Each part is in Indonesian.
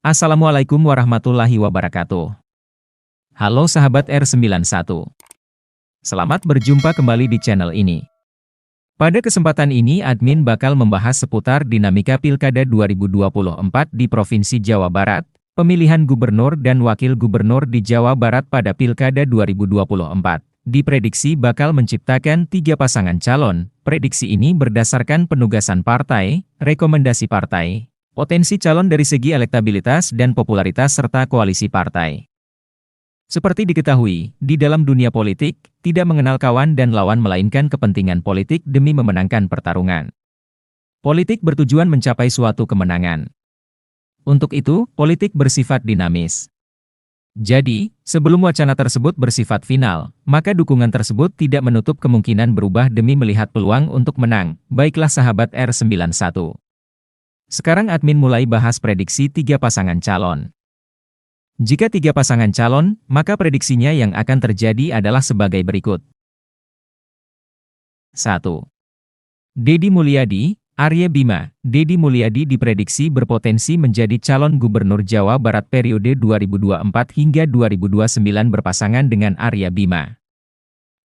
Assalamualaikum warahmatullahi wabarakatuh. Halo sahabat R91. Selamat berjumpa kembali di channel ini. Pada kesempatan ini admin bakal membahas seputar dinamika Pilkada 2024 di Provinsi Jawa Barat, pemilihan gubernur dan wakil gubernur di Jawa Barat pada Pilkada 2024. Diprediksi bakal menciptakan 3 pasangan calon. Prediksi ini berdasarkan penugasan partai, rekomendasi partai, potensi calon dari segi elektabilitas dan popularitas serta koalisi partai. Seperti diketahui, di dalam dunia politik, tidak mengenal kawan dan lawan melainkan kepentingan politik demi memenangkan pertarungan. Politik bertujuan mencapai suatu kemenangan. Untuk itu, politik bersifat dinamis. Jadi, sebelum wacana tersebut bersifat final, maka dukungan tersebut tidak menutup kemungkinan berubah demi melihat peluang untuk menang. Baiklah sahabat R91. Sekarang admin mulai bahas prediksi 3 pasangan calon. Jika 3 pasangan calon, maka prediksinya yang akan terjadi adalah sebagai berikut. 1. Deddy Mulyadi, Arya Bima. Deddy Mulyadi diprediksi berpotensi menjadi calon gubernur Jawa Barat periode 2024 hingga 2029 berpasangan dengan Arya Bima.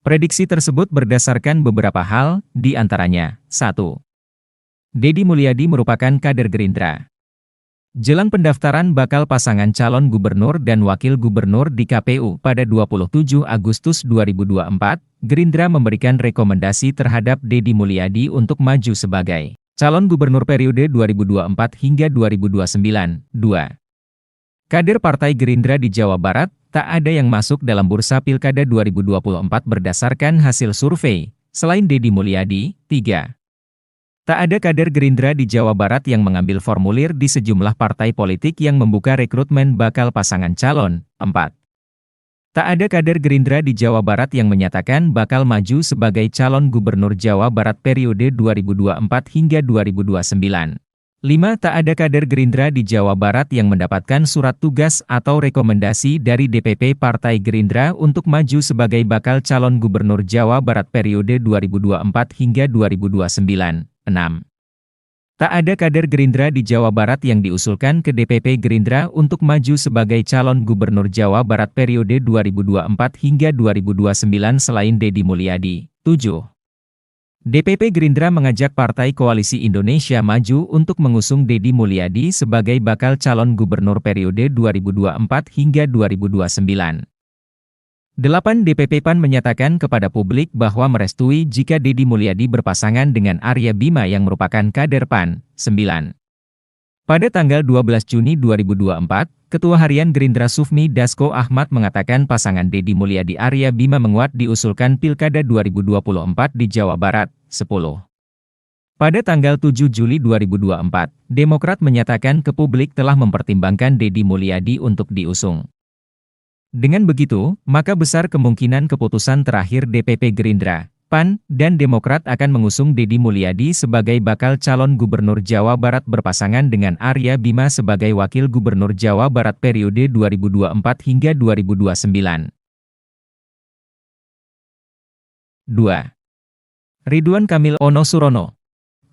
Prediksi tersebut berdasarkan beberapa hal, di antaranya, 1. Deddy Mulyadi merupakan kader Gerindra. Jelang pendaftaran bakal pasangan calon gubernur dan wakil gubernur di KPU pada 27 Agustus 2024, Gerindra memberikan rekomendasi terhadap Deddy Mulyadi untuk maju sebagai calon gubernur periode 2024 hingga 2029. 2. Kader Partai Gerindra di Jawa Barat, tak ada yang masuk dalam bursa Pilkada 2024 berdasarkan hasil survei, selain Deddy Mulyadi. 3. Tak ada kader Gerindra di Jawa Barat yang mengambil formulir di sejumlah partai politik yang membuka rekrutmen bakal pasangan calon. 4. Tak ada kader Gerindra di Jawa Barat yang menyatakan bakal maju sebagai calon gubernur Jawa Barat periode 2024 hingga 2029. 5. Tak ada kader Gerindra di Jawa Barat yang mendapatkan surat tugas atau rekomendasi dari DPP Partai Gerindra untuk maju sebagai bakal calon gubernur Jawa Barat periode 2024 hingga 2029. 6. Tak ada kader Gerindra di Jawa Barat yang diusulkan ke DPP Gerindra untuk maju sebagai calon gubernur Jawa Barat periode 2024 hingga 2029 selain Deddy Mulyadi. 7. DPP Gerindra mengajak Partai Koalisi Indonesia Maju untuk mengusung Deddy Mulyadi sebagai bakal calon gubernur periode 2024 hingga 2029. 8. DPP PAN menyatakan kepada publik bahwa merestui jika Deddy Mulyadi berpasangan dengan Arya Bima yang merupakan kader PAN. 9. Pada tanggal 12 Juni 2024, Ketua Harian Gerindra Sufmi Dasko Ahmad mengatakan pasangan Deddy Mulyadi Arya Bima menguat diusulkan Pilkada 2024 di Jawa Barat. 10. Pada tanggal 7 Juli 2024, Demokrat menyatakan ke publik telah mempertimbangkan Deddy Mulyadi untuk diusung. Dengan begitu, maka besar kemungkinan keputusan terakhir DPP Gerindra, PAN, dan Demokrat akan mengusung Deddy Mulyadi sebagai bakal calon gubernur Jawa Barat berpasangan dengan Arya Bima sebagai wakil gubernur Jawa Barat periode 2024 hingga 2029. 2. Ridwan Kamil Ono Surono.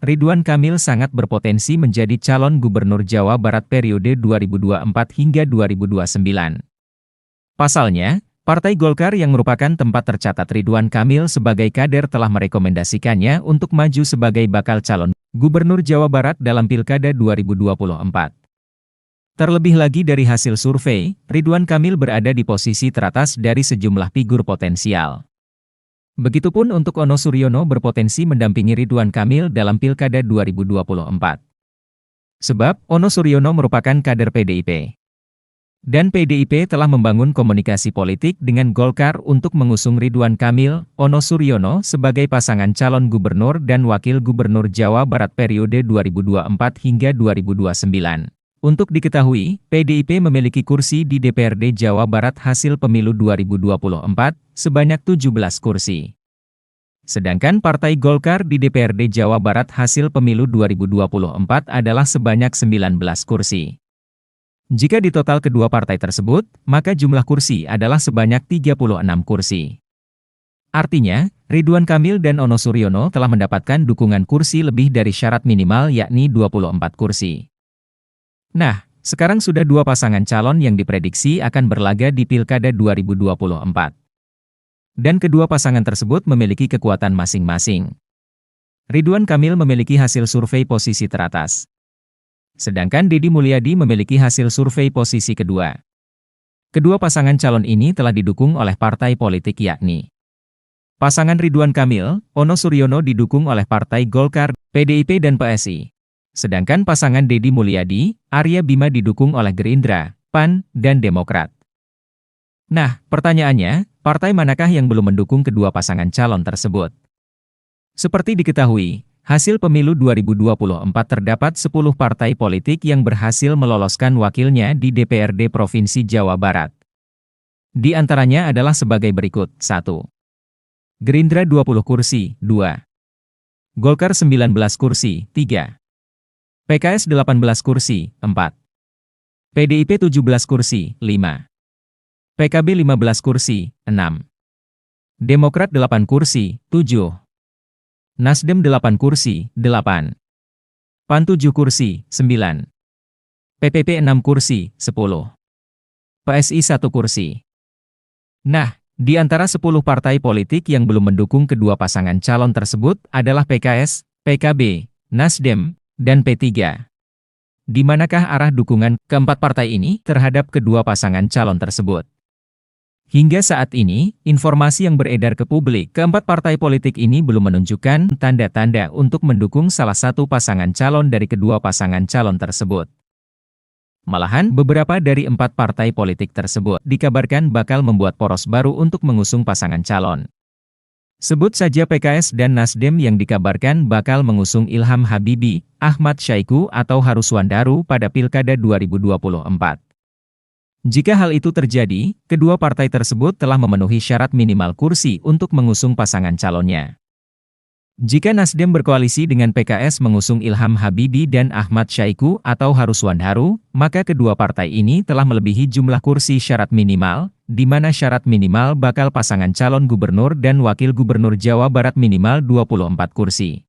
Ridwan Kamil sangat berpotensi menjadi calon gubernur Jawa Barat periode 2024 hingga 2029. Pasalnya, Partai Golkar yang merupakan tempat tercatat Ridwan Kamil sebagai kader telah merekomendasikannya untuk maju sebagai bakal calon gubernur Jawa Barat dalam Pilkada 2024. Terlebih lagi dari hasil survei, Ridwan Kamil berada di posisi teratas dari sejumlah figur potensial. Begitupun untuk Ono Suryono berpotensi mendampingi Ridwan Kamil dalam Pilkada 2024. Sebab, Ono Suryono merupakan kader PDIP. Dan PDIP telah membangun komunikasi politik dengan Golkar untuk mengusung Ridwan Kamil, Ono Suryono sebagai pasangan calon gubernur dan wakil gubernur Jawa Barat periode 2024 hingga 2029. Untuk diketahui, PDIP memiliki kursi di DPRD Jawa Barat hasil pemilu 2024, sebanyak 17 kursi. Sedangkan Partai Golkar di DPRD Jawa Barat hasil pemilu 2024 adalah sebanyak 19 kursi. Jika ditotal kedua partai tersebut, maka jumlah kursi adalah sebanyak 36 kursi. Artinya, Ridwan Kamil dan Ono Suryono telah mendapatkan dukungan kursi lebih dari syarat minimal yakni 24 kursi. Nah, Sekarang sudah dua pasangan calon yang diprediksi akan berlaga di Pilkada 2024. Dan kedua pasangan tersebut memiliki kekuatan masing-masing. Ridwan Kamil memiliki hasil survei posisi teratas. Sedangkan Deddy Mulyadi memiliki hasil survei posisi kedua. Kedua pasangan calon ini telah didukung oleh partai politik yakni pasangan Ridwan Kamil, Ono Suryono didukung oleh Partai Golkar, PDIP dan PSI. Sedangkan pasangan Deddy Mulyadi, Arya Bima didukung oleh Gerindra, PAN, dan Demokrat. Nah, pertanyaannya, partai manakah yang belum mendukung kedua pasangan calon tersebut? Seperti diketahui, hasil pemilu 2024 terdapat 10 partai politik yang berhasil meloloskan wakilnya di DPRD Provinsi Jawa Barat. Di antaranya adalah sebagai berikut. 1. Gerindra 20 kursi, 2. Golkar 19 kursi, 3. PKS 18 kursi, 4. PDIP 17 kursi, 5. PKB 15 kursi, 6. Demokrat 8 kursi, 7. Nasdem 8 kursi, 8. PAN 7 kursi, 9. PPP 6 kursi, 10. PSI 1 kursi. Nah, di antara 10 partai politik yang belum mendukung kedua pasangan calon tersebut adalah PKS, PKB, Nasdem, dan P3. Di manakah arah dukungan keempat partai ini terhadap kedua pasangan calon tersebut? Hingga saat ini, informasi yang beredar ke publik, keempat partai politik ini belum menunjukkan tanda-tanda untuk mendukung salah satu pasangan calon dari kedua pasangan calon tersebut. Malahan, beberapa dari 4 partai politik tersebut dikabarkan bakal membuat poros baru untuk mengusung pasangan calon. Sebut saja PKS dan Nasdem yang dikabarkan bakal mengusung Ilham Habibie, Ahmad Syaiqo atau Haruswan Daru pada Pilkada 2024. Jika hal itu terjadi, kedua partai tersebut telah memenuhi syarat minimal kursi untuk mengusung pasangan calonnya. Jika Nasdem berkoalisi dengan PKS mengusung Ilham Habibie dan Ahmad Syaiqo atau Haruswan Daru, maka kedua partai ini telah melebihi jumlah kursi syarat minimal, di mana syarat minimal bakal pasangan calon gubernur dan wakil gubernur Jawa Barat minimal 24 kursi.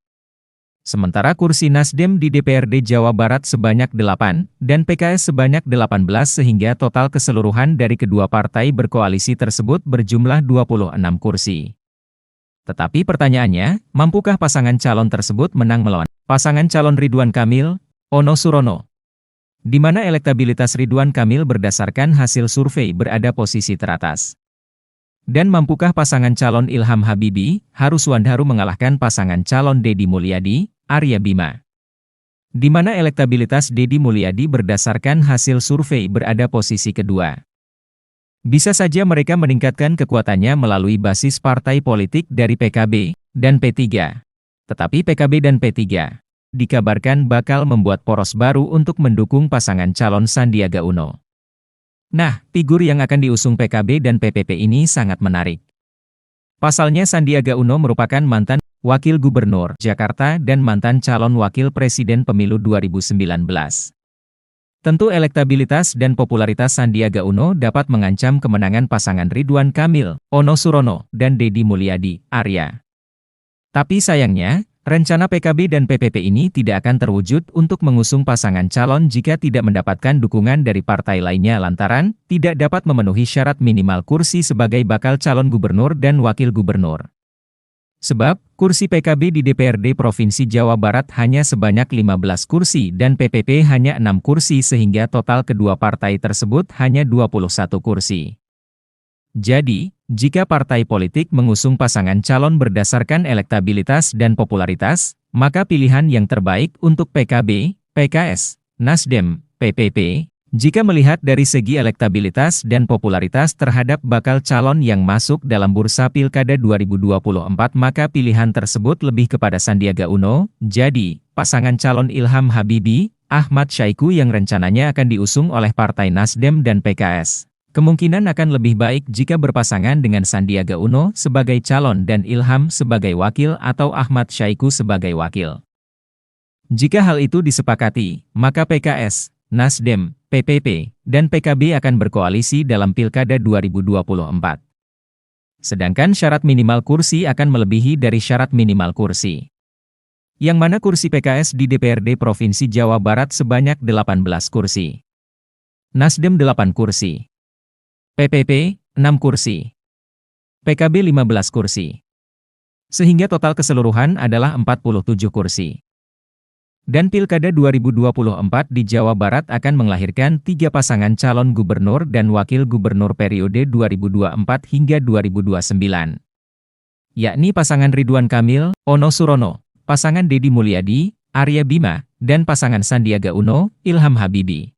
Sementara kursi Nasdem di DPRD Jawa Barat sebanyak 8, dan PKS sebanyak 18 sehingga total keseluruhan dari kedua partai berkoalisi tersebut berjumlah 26 kursi. Tetapi pertanyaannya, mampukah pasangan calon tersebut menang melawan pasangan calon Ridwan Kamil, Ono Surono? Di mana elektabilitas Ridwan Kamil berdasarkan hasil survei berada posisi teratas. Dan mampukah pasangan calon Ilham Habibie, Haruswan Daru mengalahkan pasangan calon Deddy Mulyadi, Arya Bima? Di mana elektabilitas Deddy Mulyadi berdasarkan hasil survei berada posisi kedua. Bisa saja mereka meningkatkan kekuatannya melalui basis partai politik dari PKB dan P3. Tetapi PKB dan P3 dikabarkan bakal membuat poros baru untuk mendukung pasangan calon Sandiaga Uno. Nah, figur yang akan diusung PKB dan PPP ini sangat menarik. Pasalnya Sandiaga Uno merupakan mantan wakil gubernur Jakarta dan mantan calon wakil presiden pemilu 2019. Tentu elektabilitas dan popularitas Sandiaga Uno dapat mengancam kemenangan pasangan Ridwan Kamil, Ono Surono, dan Deddy Mulyadi, Arya. Tapi sayangnya, rencana PKB dan PPP ini tidak akan terwujud untuk mengusung pasangan calon jika tidak mendapatkan dukungan dari partai lainnya lantaran tidak dapat memenuhi syarat minimal kursi sebagai bakal calon gubernur dan wakil gubernur. Sebab, kursi PKB di DPRD Provinsi Jawa Barat hanya sebanyak 15 kursi dan PPP hanya 6 kursi sehingga total kedua partai tersebut hanya 21 kursi. Jadi, jika partai politik mengusung pasangan calon berdasarkan elektabilitas dan popularitas, maka pilihan yang terbaik untuk PKB, PKS, Nasdem, PPP, jika melihat dari segi elektabilitas dan popularitas terhadap bakal calon yang masuk dalam bursa Pilkada 2024 maka pilihan tersebut lebih kepada Sandiaga Uno, jadi, pasangan calon Ilham Habibie, Ahmad Syaiqo yang rencananya akan diusung oleh Partai Nasdem dan PKS. Kemungkinan akan lebih baik jika berpasangan dengan Sandiaga Uno sebagai calon dan Ilham sebagai wakil atau Ahmad Syaiqo sebagai wakil. Jika hal itu disepakati, maka PKS, Nasdem, PPP, dan PKB akan berkoalisi dalam Pilkada 2024. Sedangkan syarat minimal kursi akan melebihi dari syarat minimal kursi. Yang mana kursi PKS di DPRD Provinsi Jawa Barat sebanyak 18 kursi. Nasdem 8 kursi. PPP, 6 kursi. PKB 15 kursi. Sehingga total keseluruhan adalah 47 kursi. Dan Pilkada 2024 di Jawa Barat akan melahirkan 3 pasangan calon gubernur dan wakil gubernur periode 2024 hingga 2029. Yakni pasangan Ridwan Kamil, Ono Surono, pasangan Deddy Mulyadi, Arya Bima, dan pasangan Sandiaga Uno, Ilham Habibi.